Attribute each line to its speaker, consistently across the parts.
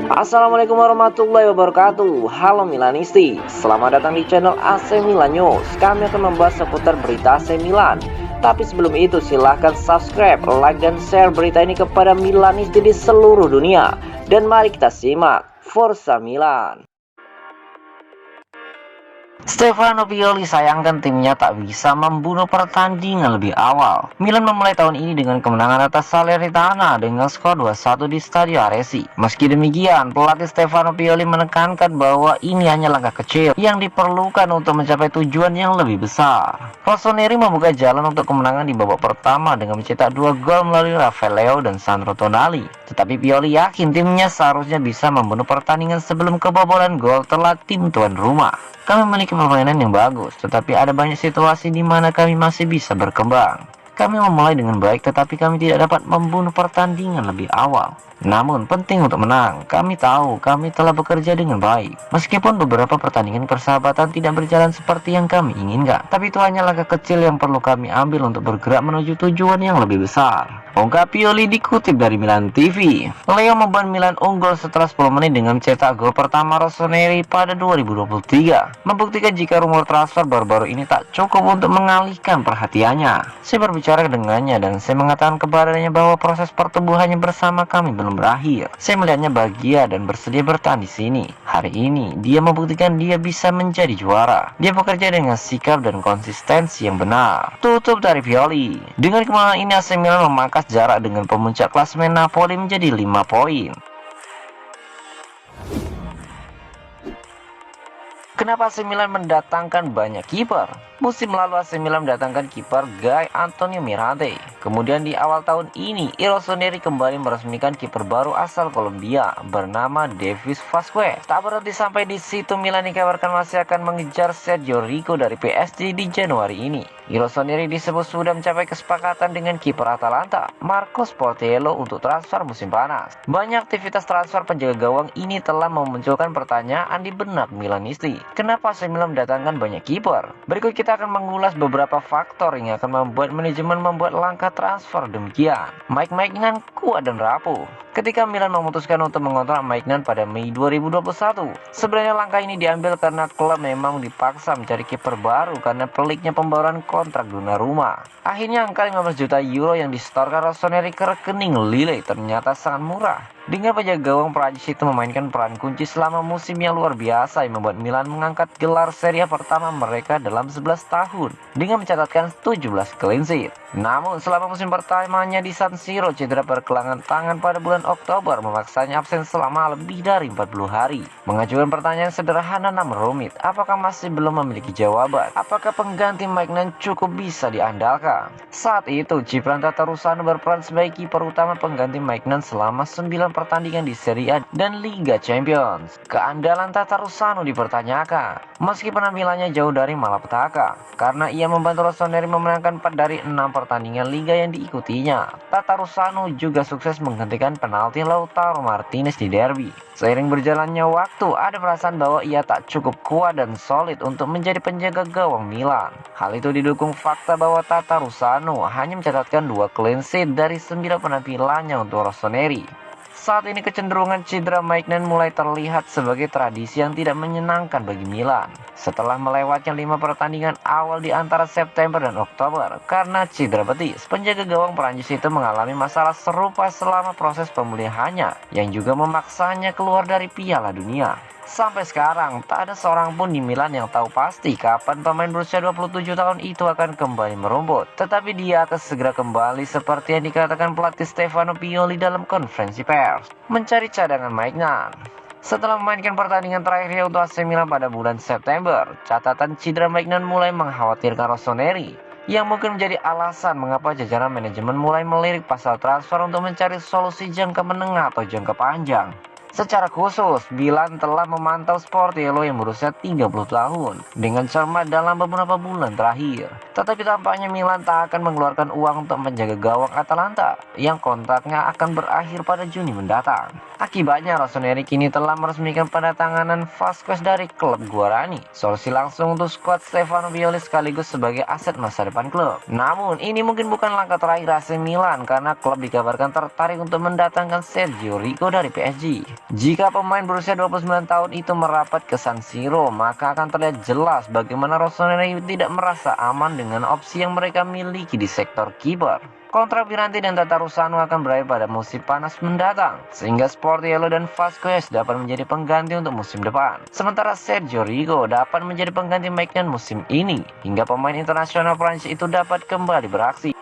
Speaker 1: Assalamualaikum warahmatullahi wabarakatuh. Halo Milanisti, selamat datang di channel AC Milan News. Kami akan membahas seputar berita AC Milan. Tapi sebelum itu silahkan subscribe, like, dan share berita ini kepada Milanisti di seluruh dunia. Dan mari kita simak Forza Milan. Stefano Pioli sayangkan timnya tak bisa membunuh pertandingan lebih awal. Milan memulai tahun ini dengan kemenangan atas Salernitana dengan skor 2-1 di Stadio Aresi. Meski demikian, pelatih Stefano Pioli menekankan bahwa ini hanya langkah kecil yang diperlukan untuk mencapai tujuan yang lebih besar. Rossoneri membuka jalan untuk kemenangan di babak pertama dengan mencetak 2 gol melalui Rafael Leao dan Sandro Tonali. Tetapi Pioli yakin timnya seharusnya bisa membunuh pertandingan sebelum kebobolan gol telat tim tuan rumah. Kami memiliki permainan yang bagus, tetapi ada banyak situasi di mana kami masih bisa berkembang. Kami memulai dengan baik, tetapi kami tidak dapat membunuh pertandingan lebih awal. Namun penting untuk menang. Kami tahu kami telah bekerja dengan baik. Meskipun beberapa pertandingan persahabatan tidak berjalan seperti yang kami inginkan, tapi itu hanya langkah kecil yang perlu kami ambil untuk bergerak menuju tujuan yang lebih besar. Ungkap Pioli dikutip dari Milan TV. Leo membuat Milan unggul setelah 10 menit dengan mencetak gol pertama Rossoneri pada 2023. Membuktikan jika rumor transfer baru-baru ini tak cukup untuk mengalihkan perhatiannya. Saya berbicara dengannya dan saya mengatakan kepadanya bahwa proses pertumbuhannya bersama kami belum berakhir. Saya melihatnya bahagia dan bersedia bertahan di sini. Hari ini dia membuktikan dia bisa menjadi juara. Dia bekerja dengan sikap dan konsistensi yang benar. Tutup dari Pioli. Dengan kemenangan ini AC Milan memangkas jarak dengan pemuncak klasemen Napoli menjadi 5 poin. Kenapa AC Milan mendatangkan banyak kiper? Musim lalu AC Milan mendatangkan kiper Guy Antonio Mirante. Kemudian di awal tahun ini, Rossoneri kembali meresmikan kiper baru asal Kolombia bernama Davis Vazquez. Tak berhenti sampai di situ, Milan dikabarkan masih akan mengejar Sergio Rico dari PSG di Januari ini. Rossoneri disebut sudah mencapai kesepakatan dengan kiper Atalanta, Marcos Portello, untuk transfer musim panas. Banyak aktivitas transfer penjaga gawang ini telah memunculkan pertanyaan di benak Milanisti. Kenapa AC Milan mendatangkan banyak kiper? Berikut kita akan mengulas beberapa faktor yang akan membuat manajemen membuat langkah transfer demikian. Mike Maignan kuat dan rapuh. Ketika Milan memutuskan untuk mengontrak Maignan pada Mei 2021, sebenarnya langkah ini diambil karena klub memang dipaksa mencari kiper baru karena peliknya pembayaran kontrak Donnarumma. Akhirnya angka 15 juta euro yang disetorkan Rossoneri ke rekening Lille ternyata sangat murah. Dengan penjaga gawang Prancis itu memainkan peran kunci selama musim yang luar biasa yang membuat Milan mengangkat gelar Serie A pertama mereka dalam 11 tahun dengan mencatatkan 17 clean sheet. Namun selama musim pertamanya di San Siro, cedera pergelangan tangan pada bulan Oktober memaksanya absen selama lebih dari 40 hari. Mengajukan pertanyaan sederhana namun rumit, apakah masih belum memiliki jawaban? Apakah pengganti Maignan cukup bisa diandalkan? Saat itu Gibran Tatarusanu berperan sebagai kiper utama pengganti Maignan selama 9 pertandingan di Serie A dan Liga Champions. Keandalan Tatarusanu dipertanyakan, meski penampilannya jauh dari malapetaka, karena ia membantu Rossoneri memenangkan 4 dari 6 pertandingan Liga yang diikutinya. Tatarusanu juga sukses menghentikan penalti Lautaro Martinez di derby. Seiring berjalannya waktu, ada perasaan bahwa ia tak cukup kuat dan solid untuk menjadi penjaga gawang Milan. Hal itu didukung fakta bahwa Tatarusanu hanya mencatatkan 2 clean sheet dari 9 penampilannya untuk Rossoneri. Saat ini kecenderungan cedera Maignan mulai terlihat sebagai tradisi yang tidak menyenangkan bagi Milan. Setelah melewatkan 5 pertandingan awal di antara September dan Oktober karena cedera betis, penjaga gawang Prancis itu mengalami masalah serupa selama proses pemulihannya yang juga memaksanya keluar dari Piala Dunia. Sampai sekarang, tak ada seorang pun di Milan yang tahu pasti kapan pemain berusia 27 tahun itu akan kembali merumput. Tetapi dia akan segera kembali seperti yang dikatakan pelatih Stefano Pioli dalam konferensi pers, mencari cadangan Maignan. Setelah memainkan pertandingan terakhirnya untuk AC Milan pada bulan September, catatan cedera Maignan mulai mengkhawatirkan Rossoneri, yang mungkin menjadi alasan mengapa jajaran manajemen mulai melirik pasal transfer untuk mencari solusi jangka menengah atau jangka panjang. Secara khusus, Milan telah memantau Sportello yang berusia 30 tahun dengan cermat dalam beberapa bulan terakhir. Tetapi tampaknya Milan tak akan mengeluarkan uang untuk menjaga gawang Atalanta yang kontraknya akan berakhir pada Juni mendatang. Akibatnya, Rossoneri kini telah meresmikan pendatanganan Vazquez dari klub Guarani. Solusi langsung untuk skuad Stefano Pioli sekaligus sebagai aset masa depan klub. Namun, ini mungkin bukan langkah terakhir AC Milan karena klub dikabarkan tertarik untuk mendatangkan Sergio Rico dari PSG. Jika pemain berusia 29 tahun itu merapat ke San Siro, maka akan terlihat jelas bagaimana Rossoneri tidak merasa aman dengan opsi yang mereka miliki di sektor kiper. Kontrak Piranti dan Tatarusanu akan berakhir pada musim panas mendatang, sehingga Sportiello dan Vasquez dapat menjadi pengganti untuk musim depan. Sementara Sergio Rigo dapat menjadi pengganti Maignan musim ini, hingga pemain internasional Prancis itu dapat kembali beraksi.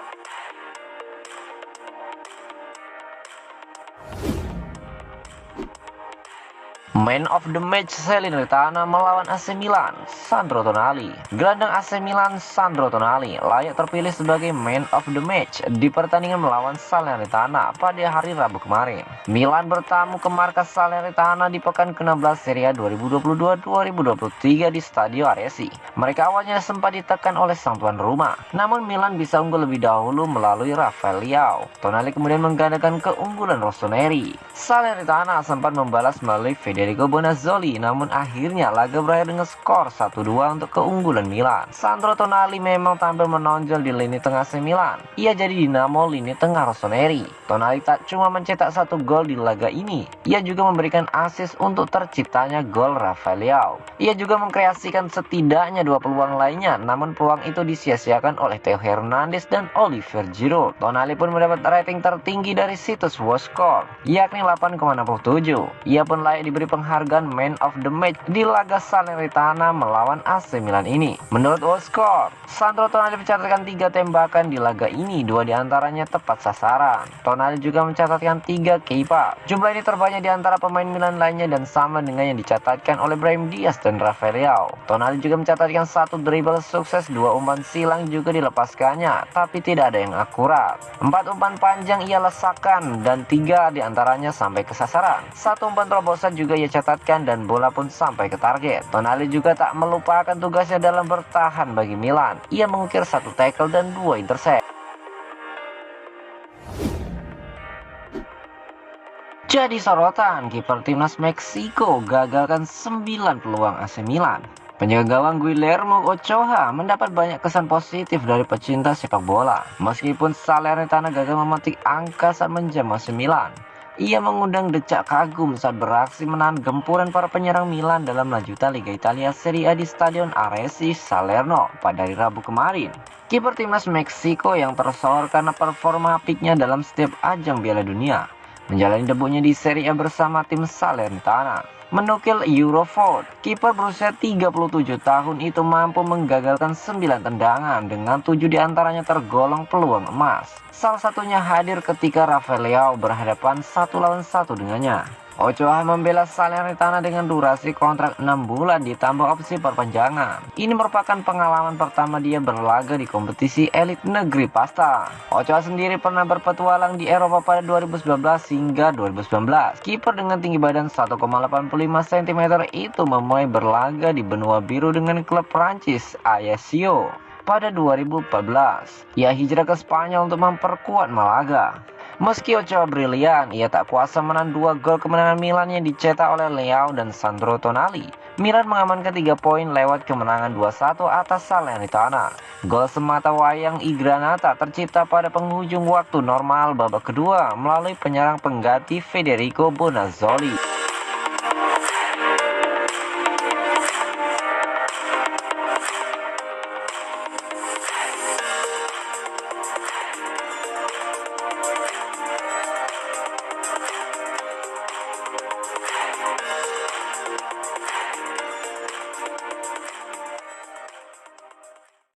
Speaker 1: Man of the match Salernitana melawan AC Milan, Sandro Tonali. Gelandang AC Milan Sandro Tonali layak terpilih sebagai man of the match di pertandingan melawan Salernitana pada hari Rabu kemarin. Milan bertamu ke markas Salernitana di pekan ke-16 Serie A 2022-2023 di Stadio Aresi. Mereka awalnya sempat ditekan oleh sang tuan rumah, namun Milan bisa unggul lebih dahulu melalui Rafael Leao. Tonali kemudian menggandakan keunggulan Rossoneri. Salernitana sempat membalas melalui Federico Bonazzoli, namun akhirnya laga berakhir dengan skor 1-2 untuk keunggulan Milan. Sandro Tonali memang tampil menonjol di lini tengah AC Milan. Ia jadi dinamo lini tengah Rossoneri. Tonali tak cuma mencetak 1 gol di laga ini, ia juga memberikan assist untuk terciptanya gol Rafael Leao. Ia juga mengkreasikan setidaknya 2 peluang lainnya, namun peluang itu disia-siakan oleh Theo Hernandez dan Olivier Giroud. Tonali pun mendapat rating tertinggi dari situs WatchScore, yakni 8,67. Ia pun layak diberi penghargaan Man of the Match di laga Salernitana melawan AC Milan ini. Menurut WatchScore, Sandro Tonali mencatatkan 3 tembakan di laga ini, 2 diantaranya tepat sasaran. Tonali juga mencatatkan 3 keeper. Jumlah ini terbanyak di antara pemain Milan lainnya dan sama dengan yang dicatatkan oleh Brahim Diaz dan Rafael Leao. Tonali juga mencatatkan 1 dribble sukses, 2 umpan silang juga dilepaskannya, tapi tidak ada yang akurat. 4 umpan panjang ia lesakkan dan 3 diantaranya sampai ke sasaran. 1 umpan terobosan juga ia catatkan dan bola pun sampai ke target. Tonali juga tak melupakan tugasnya dalam bertahan bagi Milan. Ia mengukir 1 tackle dan 2 intercept. Jadi sorotan, kiper timnas Meksiko gagalkan 9 peluang AC Milan. Penjaga gawang Guillermo Ochoa mendapat banyak kesan positif dari pecinta sepak bola. Meskipun Salernitana gagal memetik angka saat menjamu AC Milan, ia mengundang decak kagum saat beraksi menahan gempuran para penyerang Milan dalam lanjutan Liga Italia Serie A di Stadion Aresi Salerno pada hari Rabu kemarin. Kiper timnas Meksiko yang tersohor karena performa apiknya dalam setiap ajang Piala Dunia menjalani debutnya di Serie A bersama tim Salernitana. Menukil Eurofoot, kiper berusia 37 tahun itu mampu menggagalkan 9 tendangan dengan 7 diantaranya tergolong peluang emas. Salah satunya hadir ketika Rafael Leao berhadapan 1 lawan 1 dengannya. Ochoa membela Salernitana dengan durasi kontrak 6 bulan ditambah opsi perpanjangan. Ini merupakan pengalaman pertama dia berlaga di kompetisi elit negeri pasta. Ochoa sendiri pernah berpetualang di Eropa pada 2019 hingga 2019. Kiper dengan tinggi badan 1,85 cm itu memulai berlaga di benua biru dengan klub Prancis Ajaccio pada 2014. Ia hijrah ke Spanyol untuk memperkuat Malaga. Meski Ochoa brilian, ia tak kuasa menahan 2 gol kemenangan Milan yang dicetak oleh Leao dan Sandro Tonali. Milan mengamankan 3 poin lewat kemenangan 2-1 atas Salernitana. Gol semata wayang I Granata tercipta pada penghujung waktu normal babak kedua melalui penyerang pengganti Federico Bonazzoli.